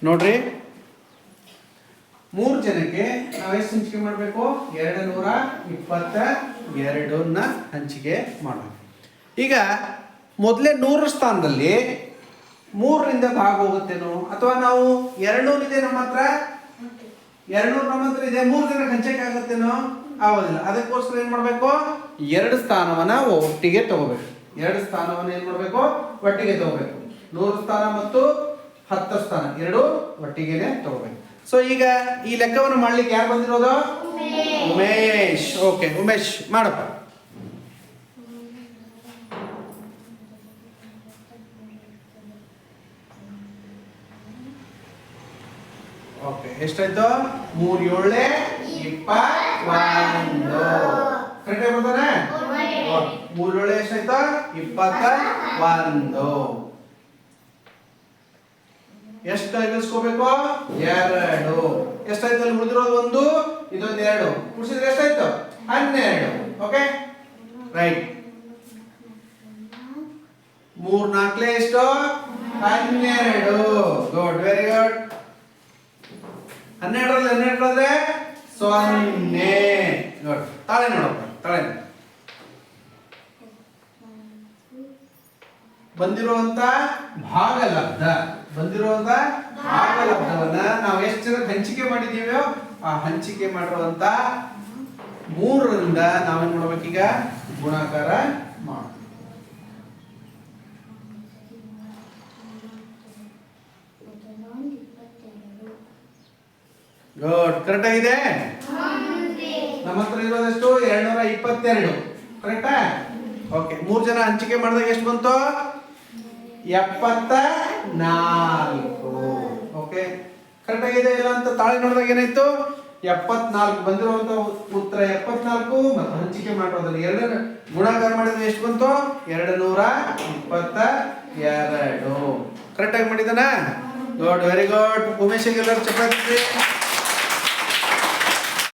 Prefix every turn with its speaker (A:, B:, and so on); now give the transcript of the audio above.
A: ನೋಡ್ರಿ 3 ಜನಕ್ಕೆ ನಾವು ಎಷ್ಟು ಹಂಚಿಕೆ ಮಾಡಬೇಕು? 222ನ್ನ ಹಂಚಿಕೆ ಮಾಡಬೇಕು. ಈಗ ಮೊದಲೇ 100 ಸ್ಥಾನದಲ್ಲಿ 3ರಿಂದ ಭಾಗ ಹೋಗುತ್ತೇನೋ, ಅಥವಾ ನಾವು 200 ಇದೆ ನಮ್ಮ ಹತ್ರ, 200 ನಮ್ಮ ಹತ್ರ ಇದೆ, 3 ಜನಕ್ಕೆ ಹಂಚಿಕೆ ಆಗುತ್ತೇನೋ? ಆಗೋದಿಲ್ಲ. ಅದಕ್ಕೋಸ್ಕರ ಏನು ಮಾಡಬೇಕು? 2 ಸ್ಥಾನವನ್ನ ಒಟ್ಟಿಗೆ ತಗೋಬೇಕು. 2 ಸ್ಥಾನವನ್ನು ಏನು ಮಾಡಬೇಕು? ಒಟ್ಟಿಗೆ ತಗೋಬೇಕು. 100 ಸ್ಥಾನ ಮತ್ತು 10 ಸ್ಥಾನ ಎರಡು ಒಟ್ಟಿಗೆನೆ ತಗೋಬೇಕು. ಸೊ ಈಗ ಈ ಲೆಕ್ಕವನ್ನು ಮಾಡ್ಲಿಕ್ಕೆ ಯಾರು ಬಂದಿರೋದು? ಉಮೇಶ್. ಓಕೆ ಉಮೇಶ್ ಮಾಡಪ್ಪ. ಓಕೆ ಎಷ್ಟಾಯ್ತು? 3 7 21. ಕರೆಕ್ಟ್ ಬರ್ತಾನೆ? 3 7 ಎಷ್ಟಾಯ್ತು? 21. ಎಷ್ಟು ಕಲಿಸ್ಕೋಬೇಕು? 2. ಎಷ್ಟಾಯ್ತು? ಅಲ್ಲಿ ಉಳಿದಿರೋದು 1, ಇದೊಂದು 2 ಉಳಿಸಿದ್ರೆ ಎಷ್ಟಾಯ್ತು? 12. Okay right. 3 4 ಎಷ್ಟು? 12. Good, very good. 12ರಲ್ಲಿ 0. ಗುಡ್. ತಾಳೆ ನೋಡಪ್ಪ, ತಾಳೆ. ಬಂದಿರುವಂತ ಭಾಗಲಬ್ಧವನ್ನ ನಾವು ಎಷ್ಟು ಜನಕ್ಕೆ ಹಂಚಿಕೆ ಮಾಡಿದೀವೋ ಆ ಹಂಚಿಕೆ ಮಾಡಿರುವಂತ 3ರಿಂದ ನಾವೇನ್ ಮಾಡ್ಬೇಕೀಗ? ಗುಣಾಕಾರ ಮಾಡ್ತೀವಿ. ಗುಡ್, ಕರೆಕ್ಟ್ ಆಗಿದೆ. ನಮ್ಮ ಹತ್ರ ಇರೋದೆಷ್ಟು? 222. ಕರೆಕ್ಟಾ? ಓಕೆ, 3 ಜನ ಹಂಚಿಕೆ ಮಾಡಿದಾಗ ಎಷ್ಟು ಬಂತು? 74. ಓಕೆ ಕರೆಕ್ಟ್ ಆಗಿದೆ ಇಲ್ಲ ಅಂತ ತಾಳಿ ನೋಡಿದಾಗ ಏನಾಯ್ತು? 74 ಬಂದಿರುವಂತ ಉತ್ತರ 74. ಮತ್ತು ಹಂಚಿಕೆ ಮಾಡಿರೋದ್ರಲ್ಲಿ 2 ಗುಣಾಕಾರ ಮಾಡಿದ್ರೆ ಎಷ್ಟು ಬಂತು? 222. ಕರೆಕ್ಟ್ ಆಗಿ ಮಾಡಿದಾನ? Good, very good. ಉಮೇಶ್ ಎಲ್ಲರೂ ಚಪ್ಪಾಳೆ.